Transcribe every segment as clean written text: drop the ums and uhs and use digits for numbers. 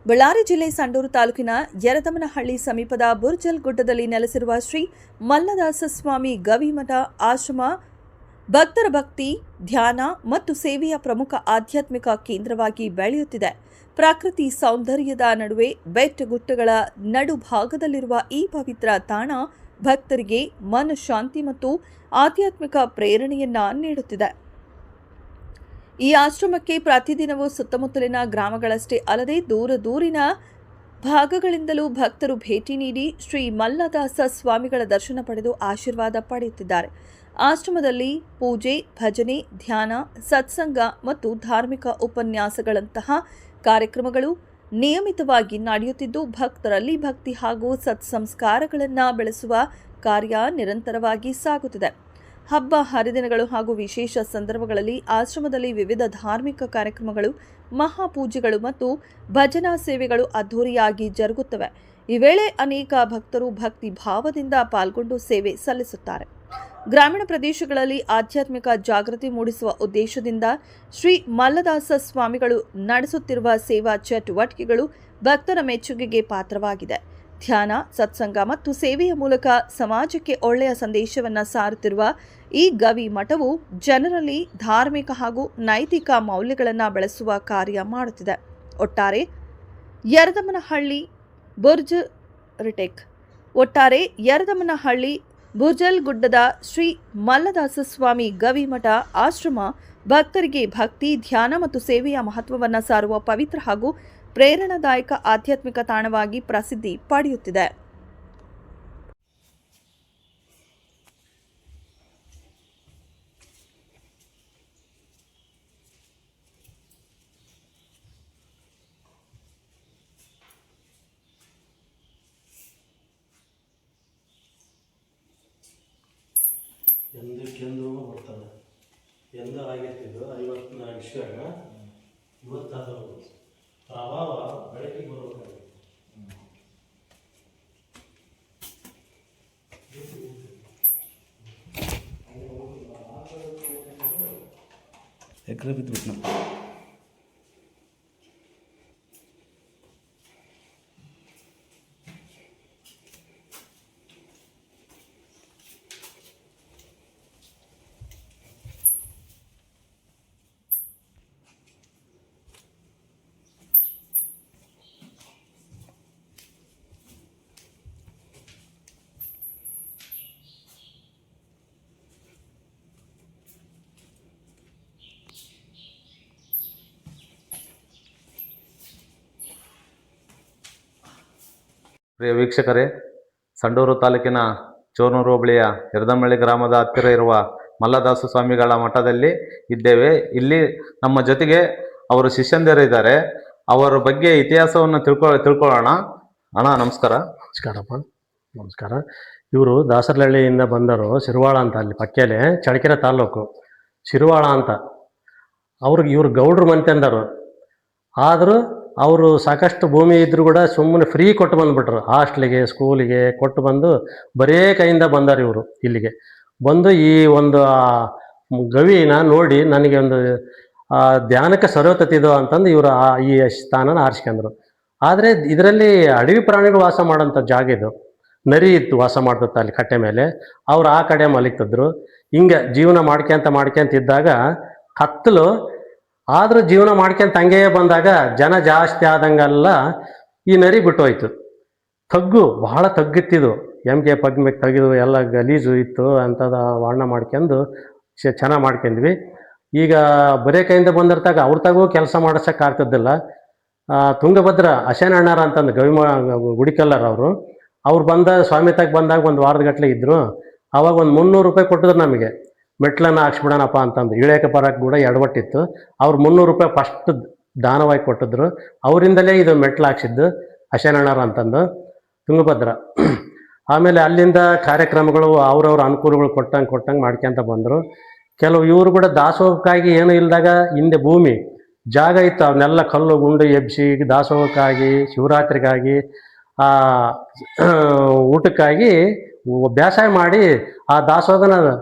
ಬಳ್ಳಾರಿ ಜಿಲ್ಲೆ ಸಂಡೂರು ತಾಲೂಕಿನ ಯರದಮನಹಳ್ಳಿ ಸಮೀಪದ ಬುರ್ಜಲ್ ಗುಡ್ಡದಲ್ಲಿ ನೆಲೆಸಿರುವ ಶ್ರೀ ಮಲ್ಲದಾಸ ಸ್ವಾಮಿ ಗವಿಮಠ ಆಶ್ರಮ ಭಕ್ತರ ಭಕ್ತಿ, ಧ್ಯಾನ ಮತ್ತು ಸೇವೆಯ ಪ್ರಮುಖ ಆಧ್ಯಾತ್ಮಿಕ ಕೇಂದ್ರವಾಗಿ ಬೆಳೆಯುತ್ತಿದೆ. ಪ್ರಕೃತಿ ಸೌಂದರ್ಯದ ನಡುವೆ ಬೆಟ್ಟಗುಡ್ಡಗಳ ನಡುಭಾಗದಲ್ಲಿರುವ ಈ ಪವಿತ್ರ ತಾಣ ಭಕ್ತರಿಗೆ ಮನಃಶಾಂತಿ ಮತ್ತು ಆಧ್ಯಾತ್ಮಿಕ ಪ್ರೇರಣೆಯನ್ನ ನೀಡುತ್ತಿದೆ. ಈ ಆಶ್ರಮಕ್ಕೆ ಪ್ರತಿದಿನವೂ ಸುತ್ತಮುತ್ತಲಿನ ಗ್ರಾಮಗಳಷ್ಟೇ ಅಲ್ಲದೆ ದೂರಿನ ಭಾಗಗಳಿಂದಲೂ ಭಕ್ತರು ಭೇಟಿ ನೀಡಿ ಶ್ರೀ ಮಲ್ಲದಾಸ ಸ್ವಾಮಿಗಳ ದರ್ಶನ ಪಡೆದು ಆಶೀರ್ವಾದ ಪಡೆಯುತ್ತಿದ್ದಾರೆ. ಆಶ್ರಮದಲ್ಲಿ ಪೂಜೆ, ಭಜನೆ, ಧ್ಯಾನ, ಸತ್ಸಂಗ ಮತ್ತು ಧಾರ್ಮಿಕ ಉಪನ್ಯಾಸಗಳಂತಹ ಕಾರ್ಯಕ್ರಮಗಳು ನಿಯಮಿತವಾಗಿ ನಡೆಯುತ್ತಿದ್ದು, ಭಕ್ತರಲ್ಲಿ ಭಕ್ತಿ ಹಾಗೂ ಸತ್ಸಂಸ್ಕಾರಗಳನ್ನು ಬೆಳೆಸುವ ಕಾರ್ಯ ನಿರಂತರವಾಗಿ ಸಾಗುತ್ತಿದೆ. ಹಬ್ಬ ಹರಿದಿನಗಳು ಹಾಗೂ ವಿಶೇಷ ಸಂದರ್ಭಗಳಲ್ಲಿ ಆಶ್ರಮದಲ್ಲಿ ವಿವಿಧ ಧಾರ್ಮಿಕ ಕಾರ್ಯಕ್ರಮಗಳು, ಮಹಾಪೂಜೆಗಳು ಮತ್ತು ಭಜನಾ ಸೇವೆಗಳು ಅದ್ಧೂರಿಯಾಗಿ ಜರುಗುತ್ತವೆ. ಈ ವೇಳೆ ಅನೇಕ ಭಕ್ತರು ಭಕ್ತಿ ಭಾವದಿಂದ ಪಾಲ್ಗೊಂಡು ಸೇವೆ ಸಲ್ಲಿಸುತ್ತಾರೆ. ಗ್ರಾಮೀಣ ಪ್ರದೇಶಗಳಲ್ಲಿ ಆಧ್ಯಾತ್ಮಿಕ ಜಾಗೃತಿ ಮೂಡಿಸುವ ಉದ್ದೇಶದಿಂದ ಶ್ರೀ ಮಲ್ಲದಾಸ ಸ್ವಾಮಿಗಳು ನಡೆಸುತ್ತಿರುವ ಸೇವಾ ಚಟುವಟಿಕೆಗಳು ಭಕ್ತರ ಮೆಚ್ಚುಗೆಗೆ ಪಾತ್ರವಾಗಿದೆ. ಧ್ಯಾನ, ಸತ್ಸಂಗ ಮತ್ತು ಸೇವೆಯ ಮೂಲಕ ಸಮಾಜಕ್ಕೆ ಒಳ್ಳೆಯ ಸಂದೇಶವನ್ನು ಸಾರುತ್ತಿರುವ ಈ ಗವಿ ಮಠವು ಜನರಲ್ಲಿ ಧಾರ್ಮಿಕ ಹಾಗೂ ನೈತಿಕ ಮೌಲ್ಯಗಳನ್ನು ಬೆಳೆಸುವ ಕಾರ್ಯ ಮಾಡುತ್ತಿದೆ. ಒಟ್ಟಾರೆ ಯರದಮನಹಳ್ಳಿ ಬುರ್ಜಲ್ ಗುಡ್ಡದ ಶ್ರೀ ಮಲ್ಲದಾಸ ಸ್ವಾಮಿ ಗವಿಮಠ ಆಶ್ರಮ ಭಕ್ತರಿಗೆ ಭಕ್ತಿ, ಧ್ಯಾನ ಮತ್ತು ಸೇವೆಯ ಮಹತ್ವವನ್ನು ಸಾರುವ ಪವಿತ್ರ ಹಾಗೂ ಪ್ರೇರಣಾದಾಯಕ ಆಧ್ಯಾತ್ಮಿಕ ತಾಣವಾಗಿ ಪ್ರಸಿದ್ಧಿ ಪಡೆಯುತ್ತಿದೆ. ಎಂದಕ್ಕೆಂದು ಬರ್ತಾರೆ. ಎಂದ ಆಗಿರ್ತಿದ್ದು 54 ಇಸ್ವಿಯಾಗ ಇವತ್ತಾದ ಪ್ರಭಾವ ಬೆಳಕಿಗೆ ಬರಬೇಕಾಗಿದೆ. ಎಕರೆ ಬಿದ್ದುಬಿಟ್ಟು ಪ್ರಿಯ ವೀಕ್ಷಕರೇ, ಸಂಡೂರು ತಾಲೂಕಿನ ಚೋರ್ನೂರು ಹೋಬಳಿಯ ಯರದಮನಹಳ್ಳಿ ಗ್ರಾಮದ ಹತ್ತಿರ ಇರುವ ಮಲ್ಲದಾಸ ಸ್ವಾಮಿಗಳ ಮಠದಲ್ಲಿ ಇದ್ದೇವೆ. ಇಲ್ಲಿ ನಮ್ಮ ಜೊತೆಗೆ ಅವರು ಶಿಷ್ಯಂದಿರು ಇದ್ದಾರೆ. ಅವರ ಬಗ್ಗೆ ಇತಿಹಾಸವನ್ನು ತಿಳ್ಕೊಳ್ಳೋಣ. ಅಣ್ಣ ನಮಸ್ಕಾರ. ನಮಸ್ಕಾರಪ್ಪ. ನಮಸ್ಕಾರ. ಇವರು ದಾಸರಹಳ್ಳಿಯಿಂದ ಬಂದರು. ಶಿರವಾಳ ಅಂತ, ಅಲ್ಲಿ ಪಕ್ಕೇಲೆ ಚಳ್ಳಕೆರೆ ತಾಲೂಕು ಶಿರವಾಳ ಅಂತ. ಇವ್ರು ಗೌಡ್ರು ಮಂತೆಂದರು. ಆದರೂ ಅವರು ಸಾಕಷ್ಟು ಭೂಮಿ ಇದ್ದರೂ ಕೂಡ ಸುಮ್ಮನೆ ಫ್ರೀ ಕೊಟ್ಟು ಬಂದುಬಿಟ್ರು. ಹಾಸ್ಟ್ಲಿಗೆ, ಸ್ಕೂಲಿಗೆ ಕೊಟ್ಟು ಬಂದು ಬರೇ ಕೈಯಿಂದ ಬಂದಾರೆ ಇವರು. ಇಲ್ಲಿಗೆ ಬಂದು ಈ ಒಂದು ಗವಿನ ನೋಡಿ ನನಗೆ ಒಂದು ಧ್ಯಾನಕ್ಕೆ ಸರೋತತಿದು ಅಂತಂದು ಇವರು ಈ ಸ್ಥಾನನ ಆರಿಸ್ಕೊಂಡ್ರು. ಆದರೆ ಇದರಲ್ಲಿ ಅಡವಿ ಪ್ರಾಣಿಗಳು ವಾಸ ಮಾಡೋಂಥ ಜಾಗ ಇದು. ನರಿ ಇತ್ತು, ವಾಸ ಮಾಡ್ತಿತ್ತು ಅಲ್ಲಿ ಕಟ್ಟೆ ಮೇಲೆ. ಅವ್ರು ಆ ಕಡೆ ಮಲಗ್ತಿದ್ರು. ಹಿಂಗೆ ಜೀವನ ಮಾಡ್ಕೊಂತ ಇದ್ದಾಗ ಕತ್ತಲು ಆದರೂ ಜೀವನ ಮಾಡ್ಕೊಂತ ಹಂಗೇ ಬಂದಾಗ ಜನ ಜಾಸ್ತಿ ಆದಂಗೆಲ್ಲ ಈ ನರಿ ಬಿಟ್ಟೋಯ್ತು. ಬಹಳ ತಗ್ಗಿತ್ತಿದು. ಎಮ್ಗೆ ಪಗ್ಮೆಗೆ ತೆಗೆದು ಎಲ್ಲ ಗಲೀಜು ಇತ್ತು. ಅಂಥದ್ದು ವರ್ಣ ಮಾಡ್ಕೊಂಡು ಚೆನ್ನಾಗಿ ಮಾಡ್ಕೊಂಡ್ವಿ. ಈಗ ಬರೇ ಕೈಯಿಂದ ಬಂದಿರ್ತಾಗ ಅವ್ರ ತಗೋ ಕೆಲಸ ಮಾಡಿಸೋಕೆ ಆಗ್ತಿದ್ದಿಲ್ಲ. ತುಂಗಭದ್ರ ಅಶೇನಣ್ಣರ ಅಂತಂದು ಗುಡಿಕಲ್ಲರ್ ಅವ್ರು ಬಂದ ಸ್ವಾಮಿ ತಾಗ ಬಂದಾಗ ಒಂದು ವಾರದ ಗಟ್ಟಲೆ ಇದ್ದರು. ಅವಾಗ ಒಂದು 300 ರೂಪಾಯಿ ಕೊಟ್ಟಿದ್ರು ನಮಗೆ. ಮೆಟ್ಲನ್ನು ಹಾಕ್ಸ್ಬಿಡೋಣಪ್ಪ ಅಂತಂದು. ಇಳಿಯೋಕೆ ಬರೋಕ್ಕೆ ಕೂಡ ಎಡವಟ್ಟಿತ್ತು. ಅವ್ರು 300 ರೂಪಾಯಿ ಫಸ್ಟ್ ದಾನವಾಗಿ ಕೊಟ್ಟಿದ್ರು. ಅವರಿಂದಲೇ ಇದು ಮೆಟ್ಲು ಹಾಕ್ಸಿದ್ದು ಅಶೇನಣ್ಣರ ಅಂತಂದು ತುಂಗಭದ್ರ. ಆಮೇಲೆ ಅಲ್ಲಿಂದ ಕಾರ್ಯಕ್ರಮಗಳು ಅವ್ರವ್ರ ಅನುಕೂಲಗಳು ಕೊಟ್ಟಂಗೆ ಮಾಡ್ಕೊಂತ ಬಂದರು. ಕೆಲವು ಇವರು ಕೂಡ ದಾಸೋಹಕ್ಕಾಗಿ ಏನೂ ಇಲ್ಲದಾಗ ಹಿಂದೆ ಭೂಮಿ ಜಾಗ ಇತ್ತು, ಅವನ್ನೆಲ್ಲ ಕಲ್ಲು ಗುಂಡು ಎಬ್ಬಿಸಿ ದಾಸೋಹಕ್ಕಾಗಿ, ಶಿವರಾತ್ರಿಗಾಗಿ, ಊಟಕ್ಕಾಗಿ ಬೇಸಾಯ ಮಾಡಿ ಆ ದಾಸೋಹನ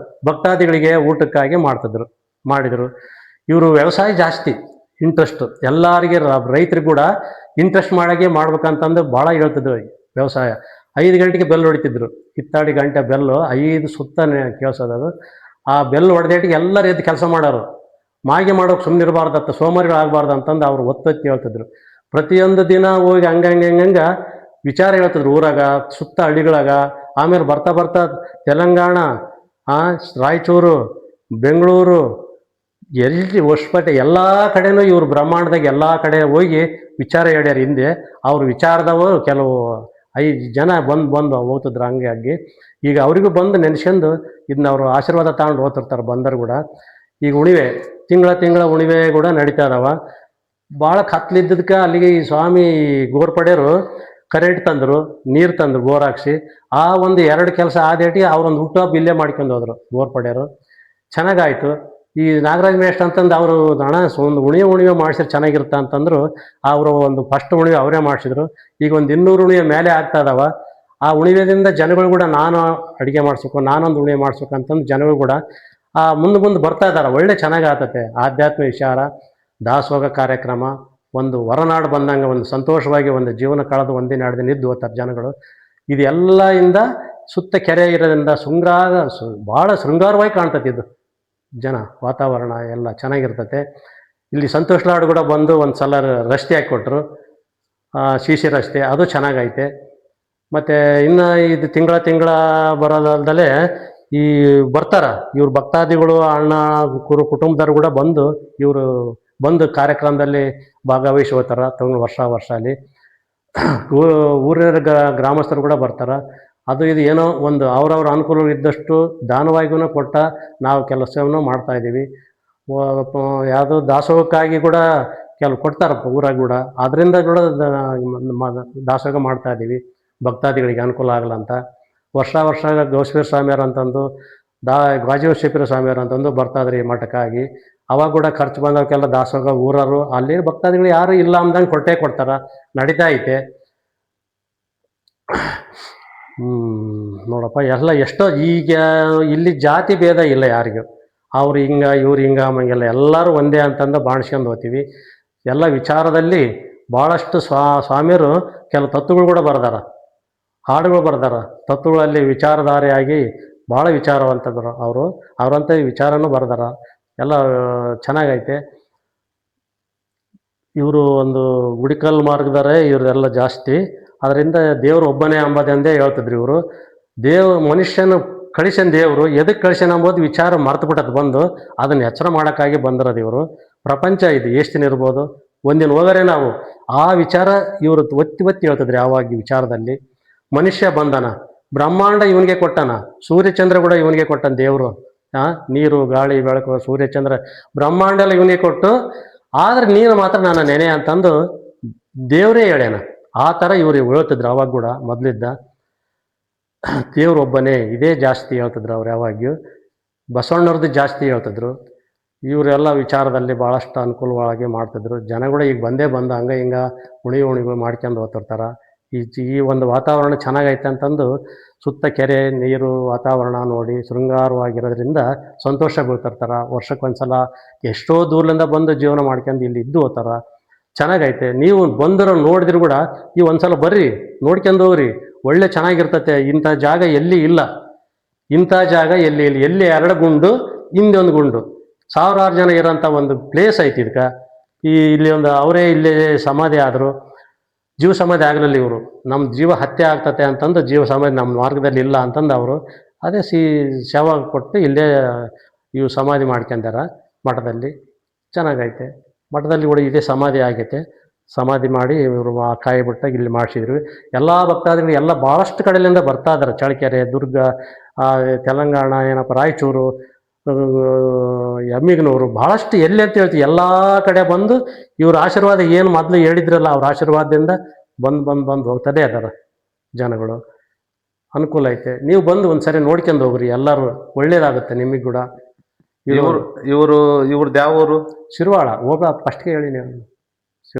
ಭಕ್ತಾದಿಗಳಿಗೆ ಊಟಕ್ಕಾಗಿ ಮಾಡಿದರು. ಇವರು ವ್ಯವಸಾಯ ಜಾಸ್ತಿ ಇಂಟ್ರೆಸ್ಟ್ ಎಲ್ಲರಿಗೆ. ರೈತರಿಗೆ ಕೂಡ ಇಂಟ್ರೆಸ್ಟ್ ಮಾಡಾಗೆ ಮಾಡ್ಬೇಕಂತಂದು ಭಾಳ ಹೇಳ್ತಿದ್ರು ವ್ಯವಸಾಯ. 5 ಗಂಟೆಗೆ ಬೆಲ್ ಹೊಡಿತಿದ್ರು, ಕಿತ್ತಾಡಿ ಗಂಟೆ ಬೆಲ್ಲು 5 ಸುತ್ತ ಕೇಳಿಸೋದು. ಆ ಬೆಲ್ ಹೊಡೆದೇಟಿಗೆ ಎಲ್ಲರೂ ಎದ್ದು ಕೆಲಸ ಮಾಡೋರು. ಮಾಗೆ ಮಾಡೋಕೆ ಸುಮ್ಮನೆ ಇರಬಾರ್ದತ್ತ, ಸೋಮಾರಿಗಳಾಗಬಾರ್ದು ಅಂತಂದು ಅವ್ರು ಒತ್ತೊತ್ತಿ ಹೇಳ್ತಿದ್ರು. ಪ್ರತಿಯೊಂದು ದಿನ ಹೋಗಿ ಹಂಗೆ ವಿಚಾರ ಹೇಳ್ತಿದ್ರು ಊರಾಗ, ಸುತ್ತ ಹಳ್ಳಿಗಳಾಗ. ಆಮೇಲೆ ಬರ್ತಾ ಬರ್ತಾ ತೆಲಂಗಾಣ, ರಾಯಚೂರು, ಬೆಂಗಳೂರು, ಎಲ್ಲಿ ಹೊಸಪೇಟೆ ಎಲ್ಲ ಕಡೆನೂ ಇವರು ಬ್ರಹ್ಮಾಂಡದಾಗ ಎಲ್ಲ ಕಡೆ ಹೋಗಿ ವಿಚಾರ ಹೇಳ್ಯಾರ. ಹಿಂದೆ ಅವ್ರ ವಿಚಾರದವರು ಕೆಲವು 5 ಜನ ಬಂದು ಹೋಗ್ತಿದ್ರು ಹಂಗೆ. ಈಗ ಅವರಿಗೂ ಬಂದು ನೆನೆಸ್ಕೊಂಡು ಇದನ್ನ ಅವರು ಆಶೀರ್ವಾದ ತಗೊಂಡು ಹೋಗ್ತಿರ್ತಾರೆ ಬಂದರು ಕೂಡ. ಈಗ ಉಣಿವೆ ತಿಂಗಳ ಉಣಿವೆ ಕೂಡ ನಡೀತಾ ಇದಾವ. ಭಾಳ ಕತ್ಲಿದ್ದದಕ್ಕೆ ಅಲ್ಲಿಗೆ ಈ ಸ್ವಾಮಿ ಗೋರ್ಪಡೆಯರು ಕರೆಂಟ್ ತಂದರು, ನೀರು ತಂದರು ಬೋರ್ ಹಾಕ್ಸಿ. ಆ ಒಂದು 2 ಕೆಲಸ ಆದೇಟಿ ಅವ್ರೊಂದು ಹುಟ್ಟುಹಬ್ಬ ಇಲ್ಲೇ ಮಾಡ್ಕೊಂಡು ಹೋದ್ರು ಗೋರ್ಪಡೆಯರು. ಚೆನ್ನಾಗಾಯಿತು. ಈ ನಾಗರಾಜ್ ಮೇಷ್ಟ್ರು ಅಂತಂದು ಅವರು ಹಣ ಒಂದು ಉಣಿವೆ ಮಾಡಿಸಿದ್ರೆ ಚೆನ್ನಾಗಿರುತ್ತೆ ಅಂತಂದ್ರು. ಅವರು ಒಂದು ಫಸ್ಟ್ ಉಣಿವೆ ಅವರೇ ಮಾಡಿಸಿದ್ರು. ಈಗ ಒಂದು 200 ಉಣಿವೆ ಮೇಲೆ ಆಗ್ತಾ ಇದಾವ. ಆ ಉಣಿವೆದಿಂದ ಜನಗಳು ಕೂಡ ನಾನು ಅಡುಗೆ ಮಾಡಿಸ್ಬೇಕು, ನಾನೊಂದು ಉಣಿವೆ ಮಾಡಿಸ್ಬೇಕು ಅಂತಂದು ಜನಗಳು ಕೂಡ ಮುಂದೆ ಬರ್ತಾ ಇದ್ದಾರೆ. ಒಳ್ಳೆ ಚೆನ್ನಾಗಿ ಆಗ್ತತೆ. ಆಧ್ಯಾತ್ಮ ವಿಚಾರ, ದಾಸೋಹ ಕಾರ್ಯಕ್ರಮ, ಒಂದು ಹೊರನಾಡು ಬಂದಂಗೆ ಒಂದು ಸಂತೋಷವಾಗಿ ಒಂದು ಜೀವನ ಕಳೆದು 1 ದಿನ 2 ದಿನ ಇದ್ದು ಹೋಗ್ತಾರೆ ಜನಗಳು. ಇದೆಲ್ಲ ಇಂದ ಸುತ್ತ ಕೆರೆ ಇರೋದ್ರಿಂದ ಭಾಳ ಶೃಂಗಾರವಾಗಿ ಕಾಣ್ತದೆ. ಇದು ಜನ ವಾತಾವರಣ ಎಲ್ಲ ಚೆನ್ನಾಗಿರ್ತತೆ. ಇಲ್ಲಿ ಸಂತೋಷ್ ಲಾಡ್ ಕೂಡ ಬಂದು ಒಂದು ಸಲ ರಸ್ತೆ ಹಾಕಿಕೊಟ್ರು, ಶಿಶಿ ರಸ್ತೆ, ಅದು ಚೆನ್ನಾಗೈತೆ. ಮತ್ತು ಇನ್ನು ಇದು ತಿಂಗಳ ಬರೋದಲ್ದಲೇ ಈ ಬರ್ತಾರ ಇವ್ರ ಭಕ್ತಾದಿಗಳು, ಅಣ್ಣ ಕುಟುಂಬದವ್ರು ಕೂಡ ಬಂದು ಕಾರ್ಯಕ್ರಮದಲ್ಲಿ ಭಾಗವಹಿಸಿ ಹೋಗ್ತಾರೆ ವರ್ಷ ಅಲ್ಲಿ. ಊರಿನ ಗ್ರಾಮಸ್ಥರು ಕೂಡ ಬರ್ತಾರೆ. ಅದು ಇದು ಏನೋ ಒಂದು ಅವ್ರವ್ರ ಅನುಕೂಲ ಇದ್ದಷ್ಟು ದಾನವಾಗಿಯೂ ಕೊಟ್ಟ ನಾವು ಕೆಲಸವನ್ನು ಮಾಡ್ತಾಯಿದ್ದೀವಿ. ಯಾವುದೋ ದಾಸೋಹಕ್ಕಾಗಿ ಕೂಡ ಕೆಲವು ಕೊಡ್ತಾರಪ್ಪ ಊರಾಗ ಕೂಡ, ಅದರಿಂದ ಕೂಡ ದಾಸೋಹ ಮಾಡ್ತಾಯಿದ್ದೀವಿ ಭಕ್ತಾದಿಗಳಿಗೆ ಅನುಕೂಲ ಆಗಲ್ಲ ಅಂತ. ವರ್ಷ ಗೌಸ್ವೀರ ಸ್ವಾಮಿಯರು ಅಂತಂದು ಗಾಜೀವ ಶಿಪಿರ ಸ್ವಾಮಿಯರು ಅಂತಂದು ಬರ್ತಾಯಿದ್ರಿ ಮಠಕ್ಕಾಗಿ. ಅವಾಗ ಕೂಡ ಖರ್ಚು ಬಂದವಕ್ಕೆಲ್ಲ ದಾಸೋಹ ಊರವರು ಅಲ್ಲಿ ಭಕ್ತಾದಿಗಳು ಯಾರು ಇಲ್ಲ ಅಂದಂಗೆ ಕೊಡ್ತಾರೆ, ನಡೀತಾ ಐತೆ. ನೋಡಪ್ಪ ಎಲ್ಲ ಎಷ್ಟೋ ಈಗ ಇಲ್ಲಿ ಜಾತಿ ಭೇದ ಇಲ್ಲ ಯಾರಿಗೂ. ಅವ್ರು ಇವ್ರು ಹಂಗೆಲ್ಲ ಎಲ್ಲರೂ ಒಂದೇ ಅಂತಂದು ಬಾಣಿಸ್ಕೊಂಡು ಹೋಗ್ತೀವಿ. ಎಲ್ಲ ವಿಚಾರದಲ್ಲಿ ಭಾಳಷ್ಟು ಸ್ವಾಮಿಯರು ಕೆಲವು ತತ್ವಗಳು ಕೂಡ ಬರ್ದಾರ, ಹಾಡುಗಳು ಬರ್ದಾರ. ತತ್ವಗಳಲ್ಲಿ ವಿಚಾರಧಾರೆಯಾಗಿ ಭಾಳ ವಿಚಾರವಂತದ್ರು ಅವರಂಥ ವಿಚಾರನೂ ಬರ್ದಾರ. ಎಲ್ಲ ಚೆನ್ನಾಗೈತೆ. ಇವರು ಒಂದು ಗುಡಿಕಲ್ ಮಾರ್ಗದಾರೆ ಇವರೆಲ್ಲ ಜಾಸ್ತಿ. ಅದರಿಂದ ದೇವರು ಒಬ್ಬನೇ ಅಂಬೋದಂದೇ ಹೇಳ್ತಿದ್ರು ಇವರು. ಮನುಷ್ಯನ ಕಳಿಸ್ಯಾನ ದೇವರು, ಎದಕ್ಕೆ ಕಳಿಸ್ಯಾನ ಅಂಬೋದು ವಿಚಾರ ಮರ್ತು ಬಿಟ್ಟದ್ದು ಬಂದು ಅದನ್ನು ಎಚ್ಚರ ಮಾಡೋಕ್ಕಾಗಿ ಬಂದಿರೋದು ಇವರು. ಪ್ರಪಂಚ ಇದು ಎಷ್ಟು ದಿನ ಇರ್ಬೋದು, ಒಂದಿನ ಹೋದರೆ ನಾವು ಆ ವಿಚಾರ ಇವರು ಒತ್ತಿ ಹೇಳ್ತಿದ್ರು. ಯಾವಾಗ ವಿಚಾರದಲ್ಲಿ ಮನುಷ್ಯ ಬಂದನ, ಬ್ರಹ್ಮಾಂಡ ಇವನಿಗೆ ಕೊಟ್ಟನ, ಸೂರ್ಯಚಂದ್ರ ಕೂಡ ಇವನಿಗೆ ಕೊಟ್ಟನ ದೇವರು. ನೀರು ಗಾಳಿ ಬೆಳಕು ಸೂರ್ಯಚಂದ್ರ ಬ್ರಹ್ಮಾಂಡ ಎಲ್ಲ ಇವನಿಗೆ ಕೊಟ್ಟು, ಆದ್ರೆ ನೀನು ಮಾತ್ರ ನನ್ನ ನೆನೆ ಅಂತಂದು ದೇವರೇ ಹೇಳ್ಯಾನ. ಆ ಥರ ಇವ್ರು ಹೇಳ್ತಿದ್ರು ಅವಾಗ ಕೂಡ. ಮೊದಲಿದ್ದ ದೇವ್ರು ಒಬ್ಬನೇ, ಇದೇ ಜಾಸ್ತಿ ಹೇಳ್ತಿದ್ರು ಅವ್ರು. ಯಾವಾಗ್ಯೂ ಬಸವಣ್ಣವ್ರದ್ದು ಜಾಸ್ತಿ ಹೇಳ್ತಿದ್ರು. ಇವರೆಲ್ಲ ವಿಚಾರದಲ್ಲಿ ಭಾಳಷ್ಟು ಅನುಕೂಲವಾಗಿ ಮಾಡ್ತಿದ್ರು. ಜನಗಳು ಈಗ ಬಂದು ಹಂಗೆ ಉಣಿಗಳು ಮಾಡ್ಕೊಂಡು ಹೋಗ್ತಿರ್ತಾರೆ. ಈ ಒಂದು ವಾತಾವರಣ ಚೆನ್ನಾಗೈತೆ ಅಂತಂದು ಸುತ್ತ ಕೆರೆ ನೀರು ವಾತಾವರಣ ನೋಡಿ ಶೃಂಗಾರವಾಗಿರೋದ್ರಿಂದ ಸಂತೋಷ ಬೀಳ್ತಿರ್ತಾರೆ. ವರ್ಷಕ್ಕೊಂದ್ಸಲ ಎಷ್ಟೋ ದೂರದಿಂದ ಬಂದು ಜೀವನ ಮಾಡ್ಕೊಂಡು ಇಲ್ಲಿ ಇದ್ದು ಹೋಗ್ತಾರೆ. ಚೆನ್ನಾಗೈತೆ. ನೀವು ಬಂದಿರೋ ನೋಡಿದ್ರು ಕೂಡ ನೀವು ಒಂದ್ಸಲ ಬರ್ರಿ, ನೋಡ್ಕೊಂಡು ಹೋಗ್ರಿ. ಒಳ್ಳೆ ಚೆನ್ನಾಗಿರ್ತತೆ. ಇಂಥ ಜಾಗ ಎಲ್ಲಿ ಇಲ್ಲ, ಇಂಥ ಜಾಗ ಎಲ್ಲಿ 2 ಗುಂಡು ಹಿಂದೆ ಒಂದು ಗುಂಡು, 1000 ಜನ ಇರೋಂಥ ಒಂದು ಪ್ಲೇಸ್ ಐತಿ ಇದಕ್ಕೆ. ಇಲ್ಲಿ ಅವರೇ ಇಲ್ಲಿ ಸಮಾಧಿ ಆದರು. ಜೀವ ಸಮಾಧಿ ಆಗಲಿಲ್ಲ ಇವರು. ನಮ್ಮ ಜೀವ ಹತ್ಯೆ ಆಗ್ತತೆ ಅಂತಂದು ಜೀವ ಸಮಾಧಿ ನಮ್ಮ ಮಾರ್ಗದಲ್ಲಿ ಇಲ್ಲ ಅಂತಂದು ಅವರು ಅದೇ ಶವ ಕೊಟ್ಟು ಇಲ್ಲೇ ಇವು ಸಮಾಧಿ ಮಾಡ್ಕೊಂಡಾರ ಮಠದಲ್ಲಿ. ಚೆನ್ನಾಗೈತೆ. ಮಠದಲ್ಲಿ ಕೂಡ ಇದೇ ಸಮಾಧಿ ಆಗೈತೆ. ಸಮಾಧಿ ಮಾಡಿ ಇವರು ಕಾಯಿ ಬಿಟ್ಟಾಗ ಇಲ್ಲಿ ಮಾಡಿಸಿದ್ರು. ಎಲ್ಲ ಭಕ್ತಾದಿಗಳು ಎಲ್ಲ ಭಾಳಷ್ಟು ಕಡೆಯಿಂದ ಬರ್ತಾ ಇದ್ದಾರೆ. ಚಳ್ಳಕೆರೆ, ದುರ್ಗ, ತೆಲಂಗಾಣ, ರಾಯಚೂರು, ಎಮ್ಮಿಗನೂರು, ಭಾಳಷ್ಟು ಎಲ್ಲಿ ಅಂತ ಹೇಳ್ತೀವಿ ಎಲ್ಲ ಕಡೆ ಬಂದು ಇವ್ರ ಆಶೀರ್ವಾದ ಏನು ಮೊದಲು ಹೇಳಿದ್ರಲ್ಲ ಅವ್ರ ಆಶೀರ್ವಾದದಿಂದ ಬಂದು ಹೋಗ್ತದೆ ಅದಾರ ಜನಗಳು. ಅನುಕೂಲ ಐತೆ. ನೀವು ಬಂದು ಒಂದ್ಸರಿ ನೋಡ್ಕೊಂಡು ಹೋಗ್ರಿ, ಎಲ್ಲರೂ ಒಳ್ಳೇದಾಗುತ್ತೆ ನಿಮಗೆ ಕೂಡ. ಇವ್ರದ್ದು ಯಾವ ಊರು? ಶಿರ್ವಾಳ. ಹೋಗ ಫಸ್ಟ್ಗೆ ಹೇಳಿ ನೀವು.